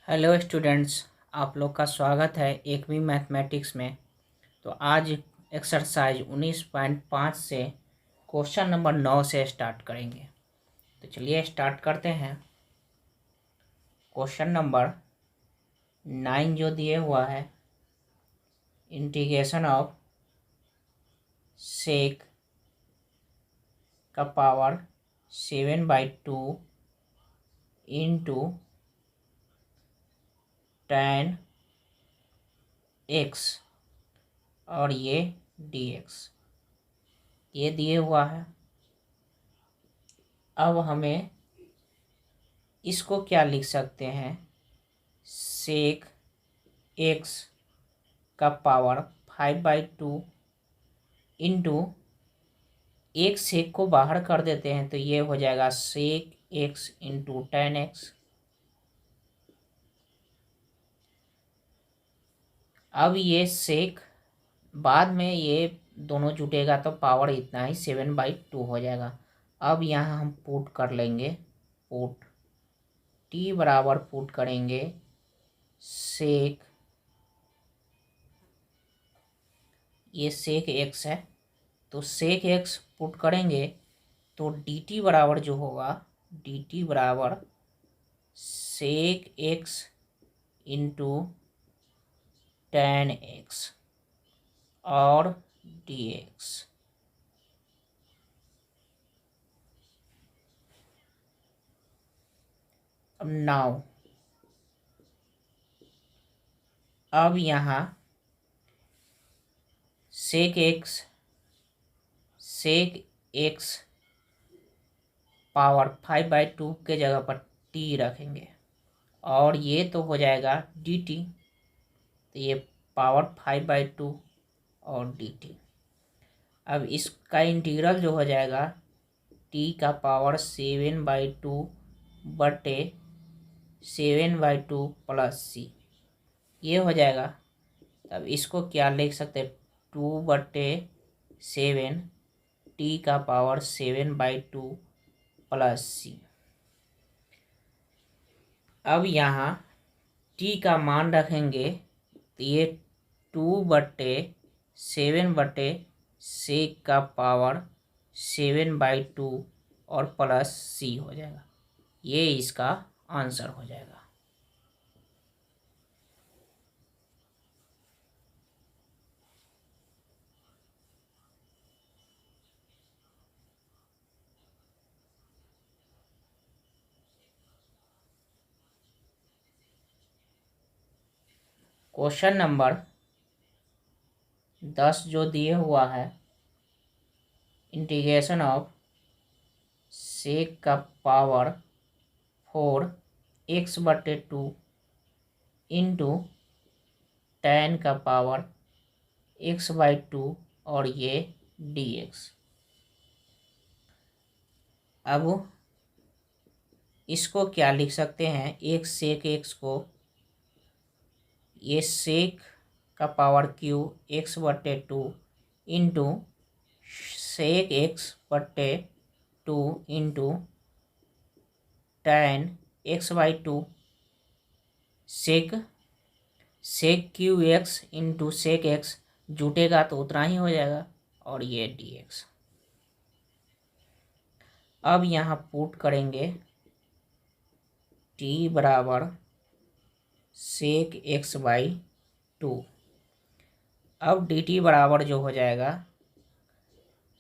Hello students, आप लोग का स्वागत है 1वीं मैथमेटिक्स में। तो आज एक्सरसाइज 19.5 से क्वेश्चन नंबर 9 से स्टार्ट करेंगे। तो चलिए स्टार्ट करते हैं। क्वेश्चन नंबर 9 जो दिए हुआ है, इंटीग्रेशन ऑफ सेक का पावर 7/2 इंटू tan x और ये dx ये दिए हुआ है। अब हमें इसको क्या लिख सकते हैं, सेक x का पावर 5/2 इंटू एक सेक को बाहर कर देते हैं तो ये हो जाएगा सेक x इंटू tan x। अब ये सेक बाद में ये दोनों जुटेगा तो पावर इतना ही 7/2 हो जाएगा। अब यहाँ हम पुट कर लेंगे, पुट t बराबर पुट करेंगे सेक, ये सेक x है तो सेक x पुट करेंगे तो dt बराबर जो होगा, dt बराबर सेक x इंटू tan x और dx। अब नाउ अब यहाँ सेक x पावर 5/2 के जगह पर t रखेंगे और ये तो हो जाएगा dt, तो ये पावर 5/2 और dt। अब इसका इंटीग्रल जो हो जाएगा t का पावर 7/2 बटे 7/2 प्लस c, ये हो जाएगा। तब इसको क्या लिख सकते हैं, 2/7 t का पावर 7/2 प्लस c। अब यहाँ t का मान रखेंगे तो ये 2/7/6 का पावर 7/2 और प्लस c हो जाएगा। ये इसका आंसर हो जाएगा। क्वेश्चन नंबर 10 जो दिए हुआ है, इंटीग्रेशन ऑफ सेक का पावर 4x/2 इंटू tan का पावर x/2 और ये dx। अब इसको क्या लिख सकते हैं, एक सेक x को, ये सेक का power q x/2 into sec x/2 into tan x/2, sec cube x into sec x जुटेगा तो उतना ही हो जाएगा और ये dx। अब यहाँ पुट करेंगे t बराबर सेक x/2। अब dt बराबर जो हो जाएगा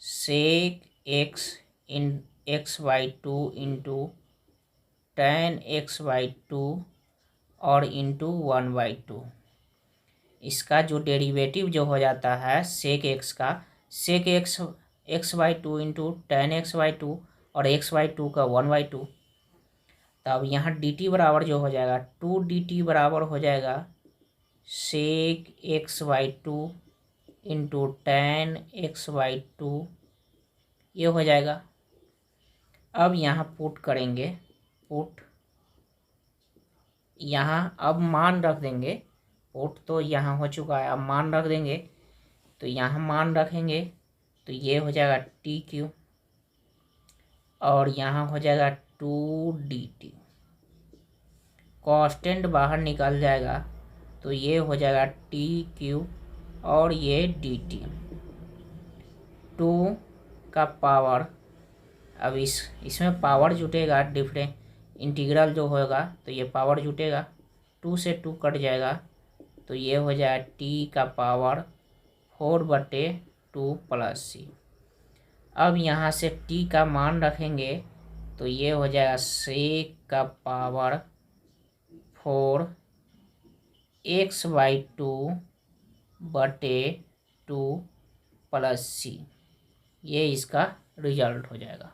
सेक x इन x/2 इंटू tan x/2 और इंटू 1/2। इसका जो डेरिवेटिव जो हो जाता है सेक x का, सेक x/2 इंटू tan x/2 और x/2 का 1/2। तब यहाँ dt बराबर जो हो जाएगा 2dt बराबर हो जाएगा सेक x/2 इंटू tan x/2, ये हो जाएगा। अब यहाँ पुट करेंगे, पुट यहाँ अब मान रख देंगे, पुट तो यहाँ हो चुका है, अब मान रख देंगे तो यहाँ मान रखेंगे तो ये हो जाएगा TQ और यहाँ हो जाएगा 2dt। कांस्टेंट बाहर निकल जाएगा तो ये हो जाएगा टी क्यू और ये डी टी। 2 का पावर, अब इसमें पावर जुटेगा, डिफरेंट इंटीग्रल जो होगा तो ये पावर जुटेगा, 2 से 2 कट जाएगा तो ये हो जाएगा टी का पावर 4/2 प्लस सी। अब यहाँ से टी का मान रखेंगे तो ये हो जाएगा सेक का पावर 4 x/2 प्लस सी, ये इसका रिजल्ट हो जाएगा।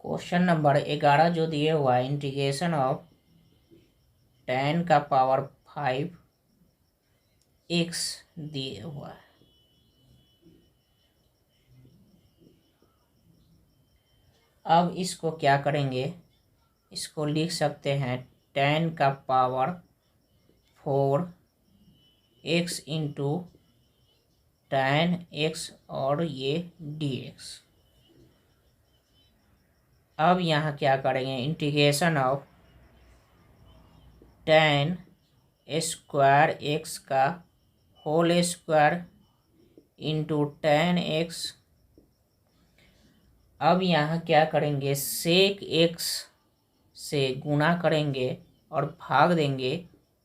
क्वेश्चन नंबर 11 जो दिए हुआ है, इंटीग्रेशन ऑफ 10 का पावर 5 x दिए हुआ है। अब इसको क्या करेंगे, इसको लिख सकते हैं 10 का पावर 4 x इंटू 10x और ये dx। अब यहाँ क्या करेंगे, इंटीग्रेशन ऑफ 10 स्क्वायर x का होल स्क्वायर इंटू 10x। अब यहाँ क्या करेंगे, सेक x से गुणा करेंगे और भाग देंगे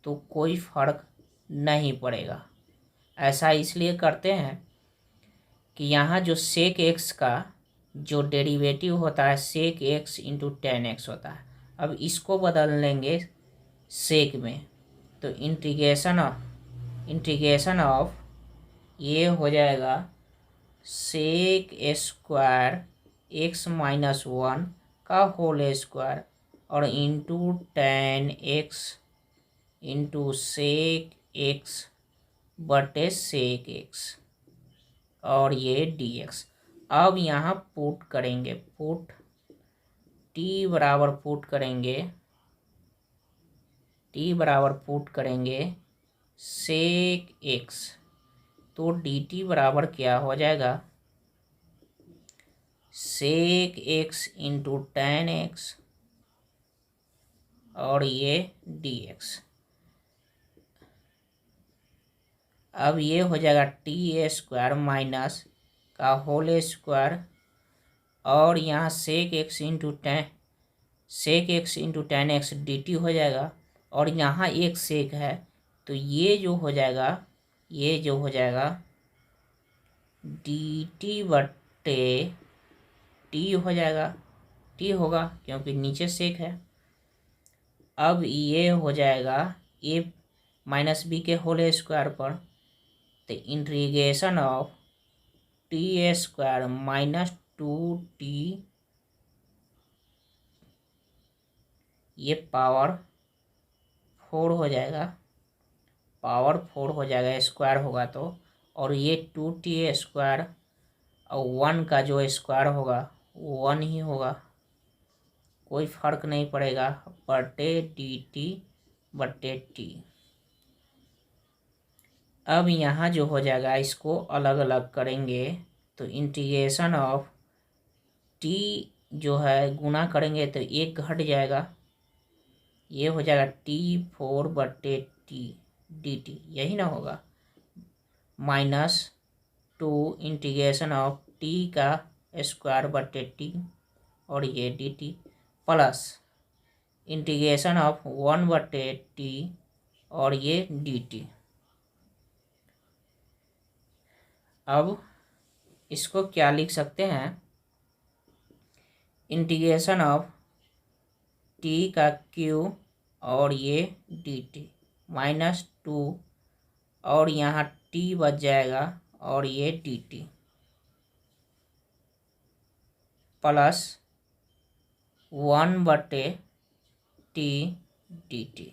तो कोई फर्क नहीं पड़ेगा। ऐसा इसलिए करते हैं कि यहाँ जो सेक x का जो डेरिवेटिव होता है सेक x इंटू 10x होता है। अब इसको बदल लेंगे सेक में तो इंटीग्रेशन ऑफ ये हो जाएगा सेक स्क्वायर x-1 का होल स्क्वायर और into 10x into sec x बटे सेक x और ये dx। अब यहाँ पुट करेंगे, पुट t बराबर पुट करेंगे सेक x, तो dt बराबर क्या हो जाएगा, सेक x इंटू 10x और ये dx। अब ये हो जाएगा टी स्क्वायर माइनस का होल स्क्वायर और यहाँ सेक x इंटू 10x dt हो जाएगा और यहाँ एक सेक है तो ये जो हो जाएगा dt बटे टी हो जाएगा, टी होगा क्योंकि नीचे सेक है। अब ये हो जाएगा a माइनस बी के होल स्क्वायर पर, तो integration of T square minus 2t, ये पावर 4 हो जाएगा, स्क्वायर होगा तो, और ये 2t स्क्वायर और 1 का जो स्क्वायर होगा 1 ही होगा, कोई फर्क नहीं पड़ेगा, बटे dt बटे t। अब यहाँ जो हो जाएगा इसको अलग अलग करेंगे तो इंटीग्रेशन ऑफ t जो है गुणा करेंगे तो एक घट जाएगा, ये हो जाएगा t4 बटे t dt, यही ना होगा, -2 इंटीग्रेशन ऑफ t का स्क्वायर बटे t और ये dt प्लस इंटीग्रेशन ऑफ 1 बटे t और ये dt। अब इसको क्या लिख सकते हैं, इंटीग्रेशन ऑफ t का q और ये dt -2 और यहाँ t बच जाएगा और ये dt प्लस 1 बटे t dt।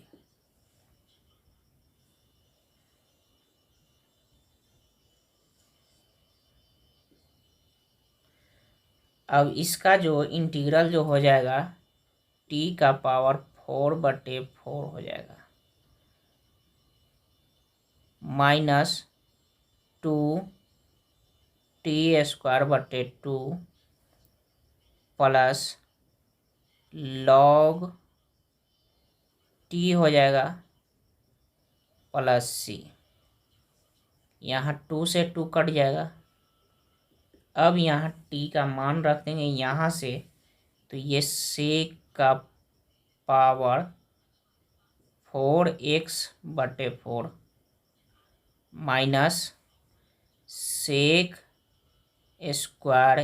अब इसका जो इंटीग्रल जो हो जाएगा टी का पावर 4/4 हो जाएगा, -2t²/2 प्लस log टी हो जाएगा प्लस सी। यहाँ 2 से 2 कट जाएगा। अब यहाँ टी का मान रख देंगे यहाँ से, तो ये सेक का power 4x/4 minus sec square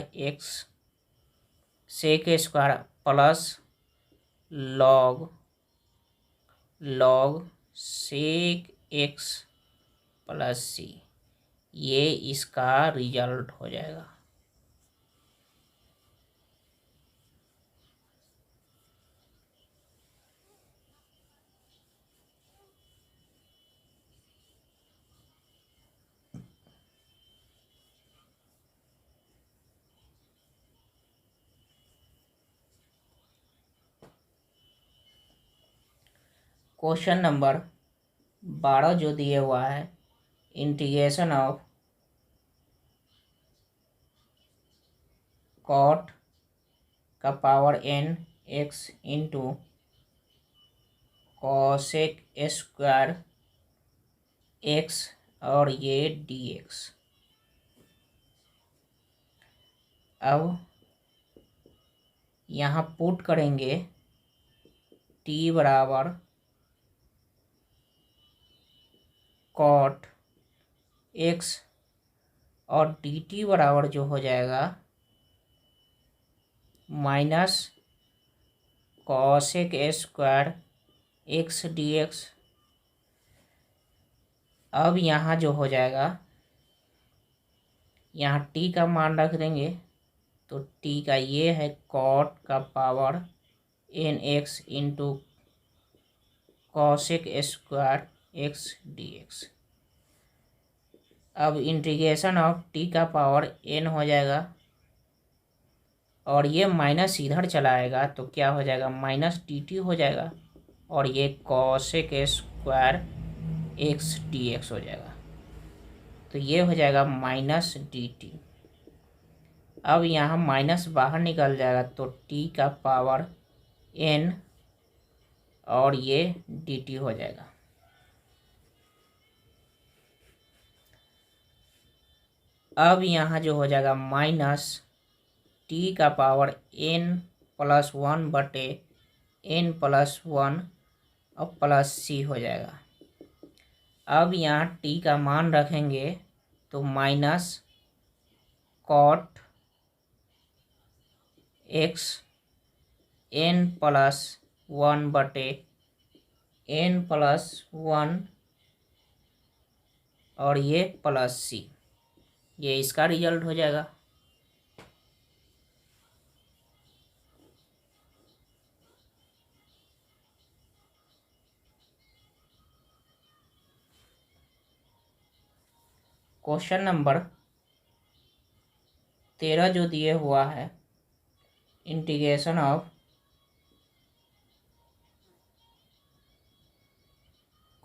plus log sec x plus c, ये इसका रिजल्ट हो जाएगा। क्वेश्चन नंबर 12 जो दिए हुआ है, इंटीग्रेशन ऑफ कॉट का power n x into cosec square x और ये dx। अब यहाँ पुट करेंगे t बराबर कॉट x और dt बराबर जो हो जाएगा minus cosec square x dx। अब यहाँ जो हो जाएगा, यहाँ t का मान रख देंगे, तो t का ये है कॉट का power nx into cosec square x dx। अब इंटीग्रेशन ऑफ t का पावर n हो जाएगा और ये माइनस इधर चला आएगा, तो क्या हो जाएगा माइनस dt हो जाएगा और ये कॉसेक स्क्वायर x dx हो जाएगा, तो ये हो जाएगा माइनस dt। अब यहाँ माइनस बाहर निकल जाएगा, तो t का पावर n और ये dt हो जाएगा। अब यहाँ जो हो जाएगा माइनस t का पावर n+1/n+1 और प्लस c हो जाएगा। अब यहाँ t का मान रखेंगे, तो माइनस कॉट x n+1/n+1 और ये प्लस c, ये इसका रिजल्ट हो जाएगा। क्वेश्चन नंबर 13 जो दिए हुआ है, integration of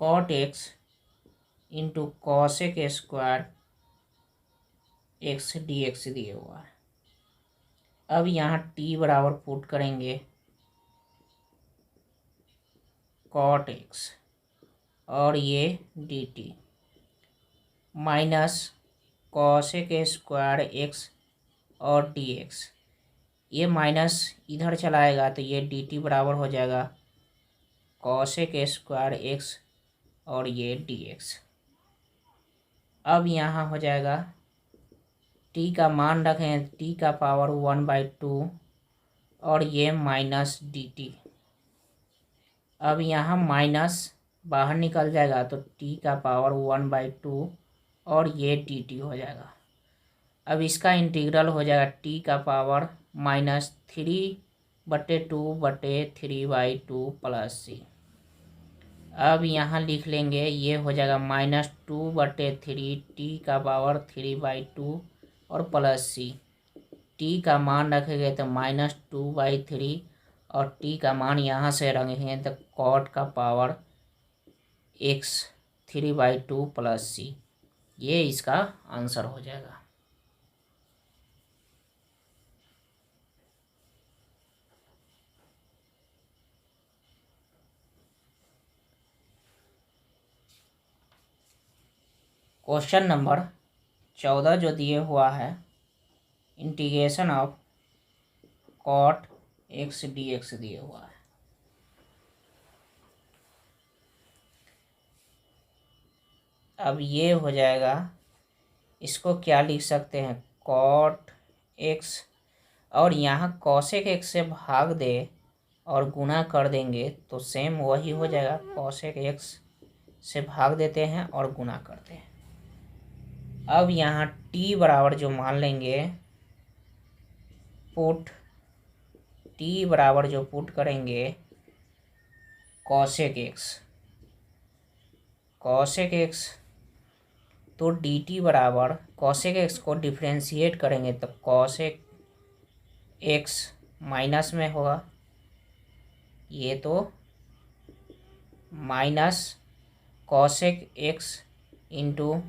cot x into cosec square x dx दिए हुआ है। अब यहाँ t बराबर पुट करेंगे कॉट x और ये dt minus cosec square x और dx, ये माइनस इधर चलाएगा, तो ये dt बराबर हो जाएगा कॉसेक स्क्वायर x और ये dx। अब यहाँ हो जाएगा t का मान रखें, t का पावर 1/2 और ये माइनस dt। अब यहाँ माइनस बाहर निकल जाएगा, तो t का पावर 1/2 और ये dt हो जाएगा। अब इसका इंटीग्रल हो जाएगा t का पावर -3/2/3/2 प्लस c। अब यहाँ लिख लेंगे, ये हो जाएगा -2/3 t का पावर 3/2 और प्लस c। टी का मान रखेंगे तो -2/3 और टी का मान यहाँ से रखेंगे तो कॉट का पावर x 3/2 प्लस c, ये इसका आंसर हो जाएगा। क्वेश्चन नंबर 14 जो दिए हुआ है, integration of cot x dx दिए हुआ है। अब ये हो जाएगा, इसको क्या लिख सकते हैं, कॉट x, और यहाँ कॉसेक x से भाग दे और गुना कर देंगे तो सेम वही हो जाएगा, कॉसेक x से भाग देते हैं और गुना करते हैं। अब यहाँ t बराबर जो मान लेंगे, पुट t बराबर जो पुट करेंगे कॉसेक x, तो dt बराबर कॉसेक x को डिफ्रेंशिएट करेंगे तो कॉसेक x माइनस में होगा, ये तो minus cosec x into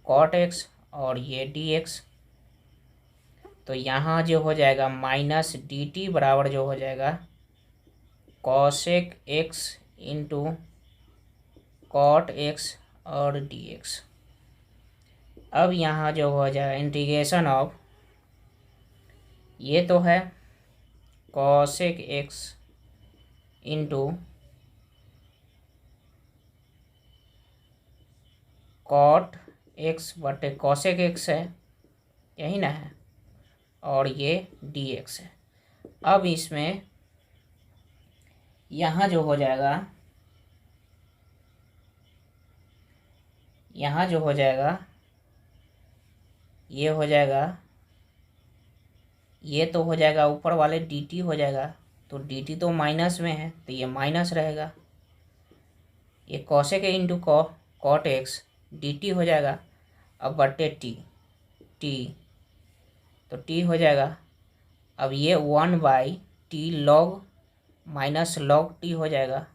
cot x और ये dx, तो यहाँ जो हो जाएगा माइनस dt बराबर जो हो जाएगा cosec x into cot x और dx। अब यहाँ जो हो जाएगा इंटीग्रेशन ऑफ, ये तो है cosec x into cot x बटे कॉसेक x है, यही ना है, और ये dx है। अब इसमें यहाँ जो हो जाएगा, यहाँ जो हो जाएगा, ये हो जाएगा, ये तो हो जाएगा ऊपर वाले dt हो जाएगा, तो dt तो माइनस में है तो ये माइनस रहेगा, ये cosec into cot x dt हो जाएगा। अब बटे t तो t हो जाएगा, अब ये 1/t log minus log t हो जाएगा,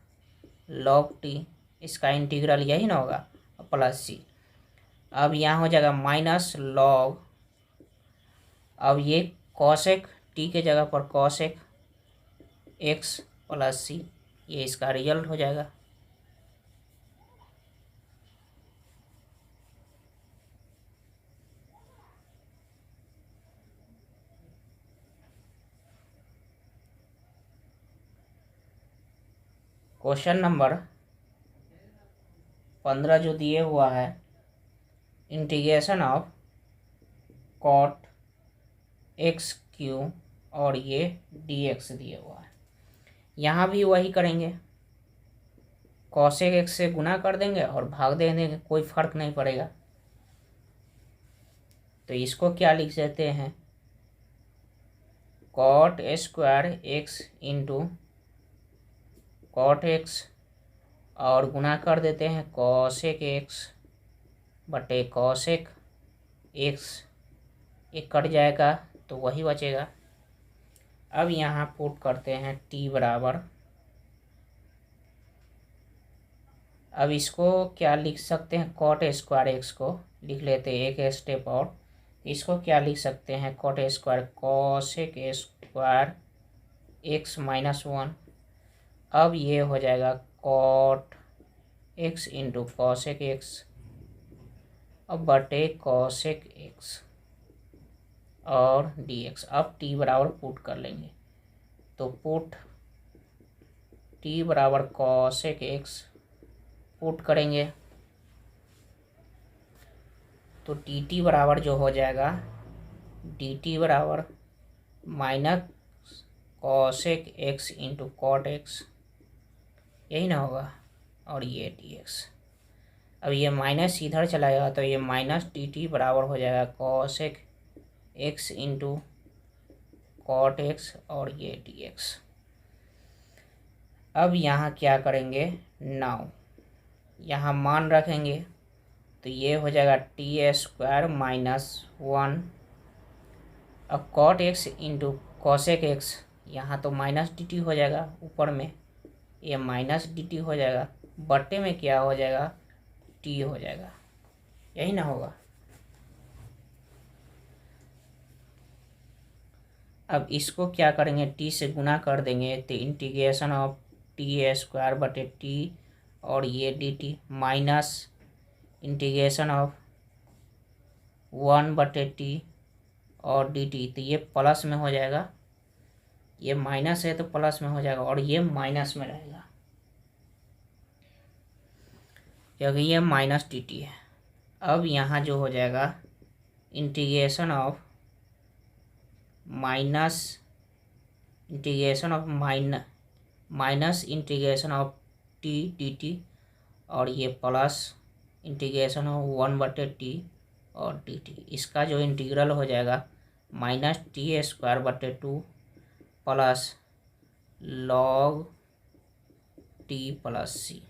log t, इसका इंटीग्रल यही ना होगा, प्लस c। अब यहाँ हो जाएगा माइनस log, अब ये कॉसेक t के जगह पर कॉसेक x प्लस c, ये इसका रिजल्ट हो जाएगा। क्वेश्चन नंबर 15 जो दिए हुआ है, integration of cot x cube और ये dx दिए हुआ है। यहाँ भी वही करेंगे, कॉसेक x से गुना कर देंगे और भाग दे देंगे, कोई फर्क नहीं पड़ेगा। तो इसको क्या लिख देते हैं, cot square x into cot x और गुना कर देते हैं कॉसेक x बटे कॉसेक x, एक कट जाएगा तो वही बचेगा। अब यहाँ पुट करते हैं t बराबर, अब इसको क्या लिख सकते हैं, कॉट स्क्वायर x को लिख लेते हैं एक स्टेप और, इसको क्या लिख सकते हैं, cot square cosec square x minus 1। अब ये हो जाएगा cot x into cosec x अब बटे कॉसेक x और dx। अब t बराबर पुट कर लेंगे, तो पुट t बराबर कॉसेक x पुट करेंगे तो dt बराबर जो हो जाएगा, dt बराबर minus cosec x into cot x, यही ना होगा, और ये dx। अब ये माइनस इधर चला जाएगा तो ये माइनस dt बराबर हो जाएगा cosec x into cot x और ये dx। अब यहाँ क्या करेंगे, नाउ यहाँ मान रखेंगे तो ये हो जाएगा t² माइनस 1 अब cot x into cosec x, यहाँ तो माइनस डी टी हो जाएगा, ऊपर में ये माइनस डी टी हो जाएगा, बट्टे में क्या हो जाएगा, टी हो जाएगा, यही ना होगा। अब इसको क्या करेंगे, टी से गुना कर देंगे तो इंटीग्रेशन ऑफ टी स्क्वायर बटे टी और ये D T minus integration of 1/t और डी टी, तो ये प्लस में हो जाएगा, ये माइनस है तो प्लस में हो जाएगा और ये माइनस में रहेगा क्योंकि ये माइनस डी टी है। अब यहाँ जो हो जाएगा integration of minus integration of T D T और ये प्लस इंटीग्रेशन ऑफ 1/t और डी टी, इसका जो इंटीग्रल हो जाएगा माइनस टी स्क्वायर बटे 2 plus log T plus c,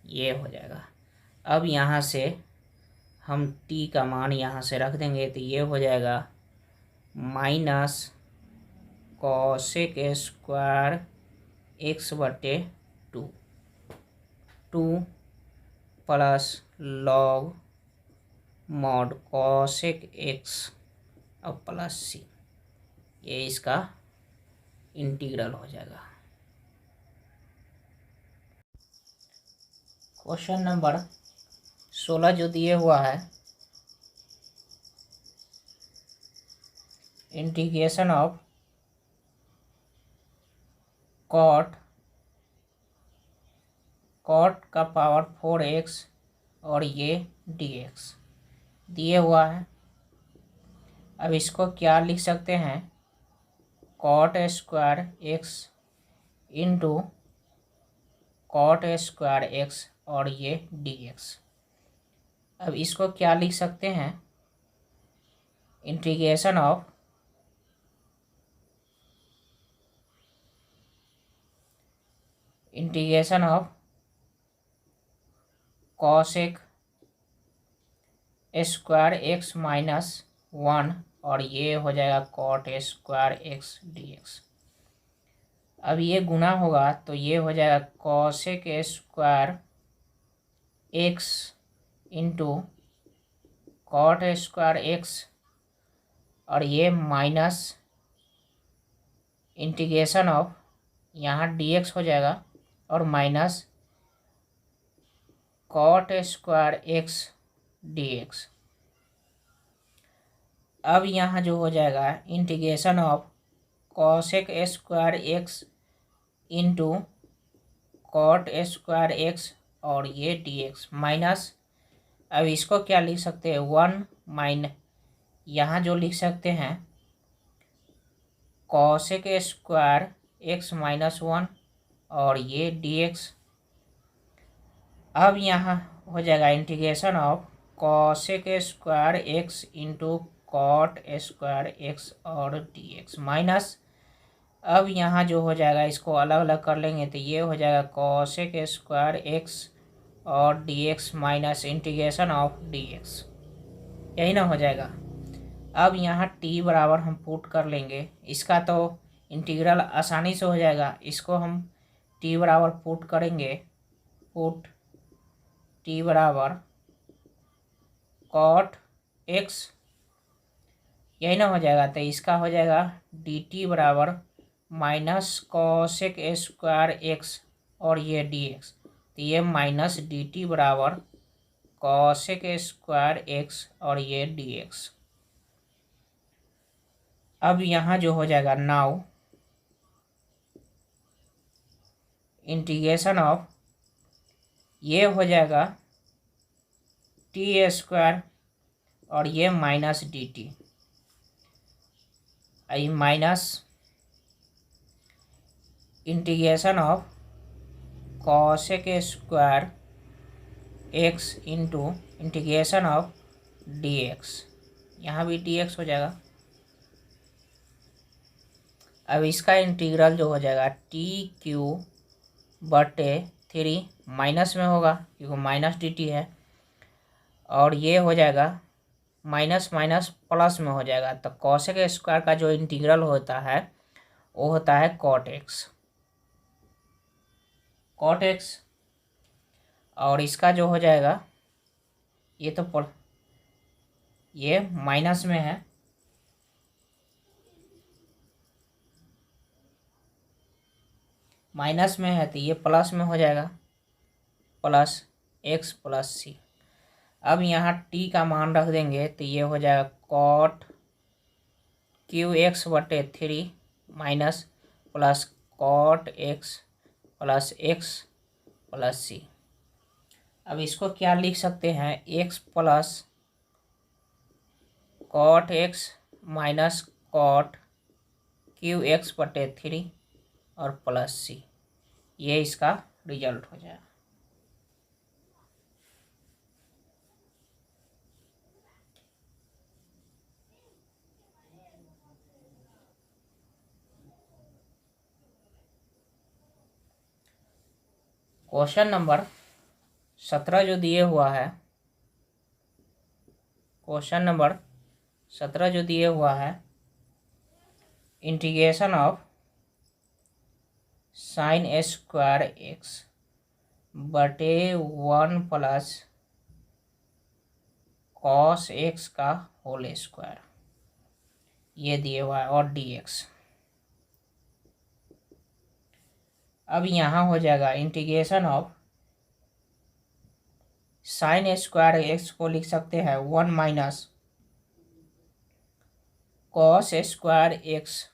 ये हो जाएगा। अब यहाँ से हम t का मान यहाँ से रख देंगे तो ये हो जाएगा माइनस कॉसेक स्क्वायर एक्स बटे 2 plus log mod cosec x अब प्लस सी, ये इसका इंटीग्रल हो जाएगा। क्वेश्चन नंबर 16 जो दिए हुआ है, इंटीग्रेशन ऑफ कॉट का पावर 4x और ये dx दिए हुआ है। अब इसको क्या लिख सकते हैं, cot square x into cot square x और ये dx। अब इसको क्या लिख सकते हैं, integration of cosec square x minus 1 और ये हो जाएगा कॉट स्क्वायर एक्स dx। अब ये गुना होगा तो ये हो जाएगा cosec square x into cot square x और ये माइनस इंटीग्रेशन ऑफ यहाँ dx हो जाएगा और minus cot square x dx। अब यहाँ जो हो जाएगा integration of cosec square x into cot square x और ये dx माइनस, अब इसको क्या लिख सकते हैं, 1 माइनस, यहाँ जो लिख सकते हैं कॉसेक स्क्वायर एक्स माइनस 1 और ये dx। अब यहाँ हो जाएगा integration of cosec square x into cot square x और dx माइनस, अब यहाँ जो हो जाएगा इसको अलग अलग कर लेंगे तो ये हो जाएगा कॉसेक स्क्वायर एक्स और dx minus integration of dx, यही ना हो जाएगा। अब यहाँ t बराबर हम पुट कर लेंगे, इसका तो इंटीग्रल आसानी से हो जाएगा, इसको हम t बराबर पुट करेंगे, पुट t बराबर कॉट x, यही ना हो जाएगा, तो इसका हो जाएगा dt बराबर माइनस कॉसेक स्क्वायर एक्स और ये dx, तो ये माइनस dt बराबर कॉसेक स्क्वायर एक्स और ये dx। अब यहाँ जो हो जाएगा नाउ इंटीग्रेशन ऑफ ये हो जाएगा टी स्क्वायर और ये minus D T, I minus integration of cosec square x into integration of D x, यहाँ भी डी एक्स हो जाएगा। अब इसका इंटीग्रल जो हो जाएगा टी क्यू बटे 3 माइनस में होगा क्योंकि माइनस डी टी है और ये हो जाएगा माइनस माइनस प्लस में हो जाएगा, तो कॉसेक स्क्वायर का जो इंटीग्रल होता है वो होता है कॉट एक्स। कॉट एक्स और इसका जो हो जाएगा ये तो ये माइनस में है, माइनस में है तो ये प्लस में हो जाएगा, प्लस एक्स प्लस सी। अब यहाँ टी का मान रख देंगे तो ये हो जाएगा कॉट क्यू एक्स बटे 3 minus plus cot x plus c. अब इसको क्या लिख सकते हैं, x plus cot x minus cot cube x बटे 3 और प्लस सी, ये इसका रिजल्ट हो जाएगा। क्वेश्चन नंबर 17 जो दिए हुआ है, क्वेश्चन नंबर 17 जो दिए हुआ है, integration of sine square x बटे 1 प्लस कॉस एक्स का होल स्क्वायर ये दिए हुआ है और dx। अब यहाँ हो जाएगा integration of sine square x को लिख सकते हैं 1 माइनस कॉस स्क्वायर एक्स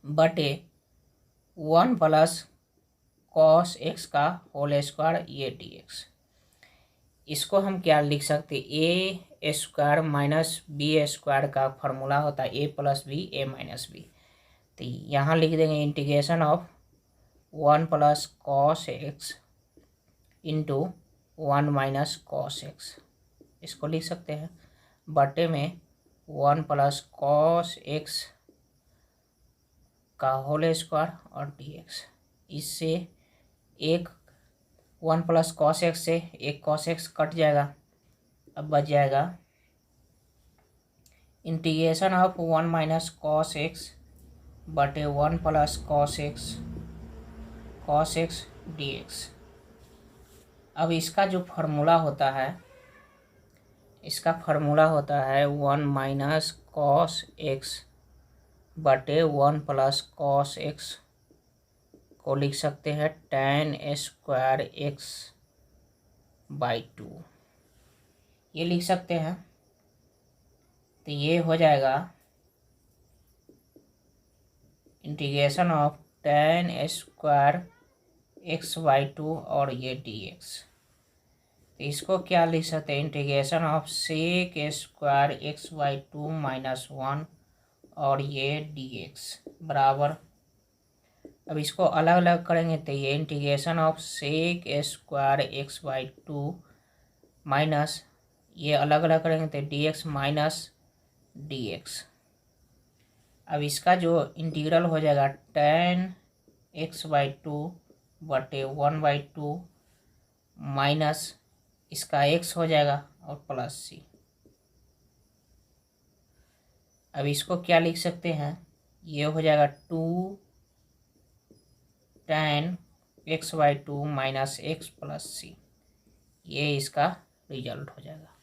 बटे 1 प्लस कॉस एक्स का होल स्क्वायर ये dx। इसको हम क्या लिख सकते, ए स्क्वायर माइनस बी स्क्वायर का फॉर्मूला होता है ए प्लस बी ए माइनस बी। तो यहाँ लिख देंगे integration of 1 plus cos x into 1 minus cos x, इसको लिख सकते हैं बटे में 1 प्लस कॉस एक्स का होल स्क्वायर और dx। इससे एक 1 प्लस कॉस एक्स से एक कॉस एक्स कट जाएगा, अब बच जाएगा integration of 1 minus cos x बटे 1 प्लस कॉस एक्स dx। अब इसका जो फार्मूला होता है, इसका फार्मूला होता है 1 माइनस कॉस एक्स बटे 1 प्लस कॉस एक्स को लिख सकते हैं tan स्क्वायर एक्स बाई 2, ये लिख सकते हैं। तो ये हो जाएगा integration of tan square x by 2 और ये dx। तो इसको क्या लिख सकते हैं, integration of sec square x by 2 minus 1 और ये dx बराबर। अब इसको अलग अलग करेंगे तो ये integration of sec square x by 2 minus ये अलग अलग करेंगे तो dx माइनस dx। अब इसका जो इंटीग्रल हो जाएगा tan एक्स बाई 2 बटे 1 बाई 2 माइनस इसका x हो जाएगा और प्लस c। अब इसको क्या लिख सकते हैं, ये हो जाएगा 2 tan x by 2 minus x plus c, ये इसका रिजल्ट हो जाएगा।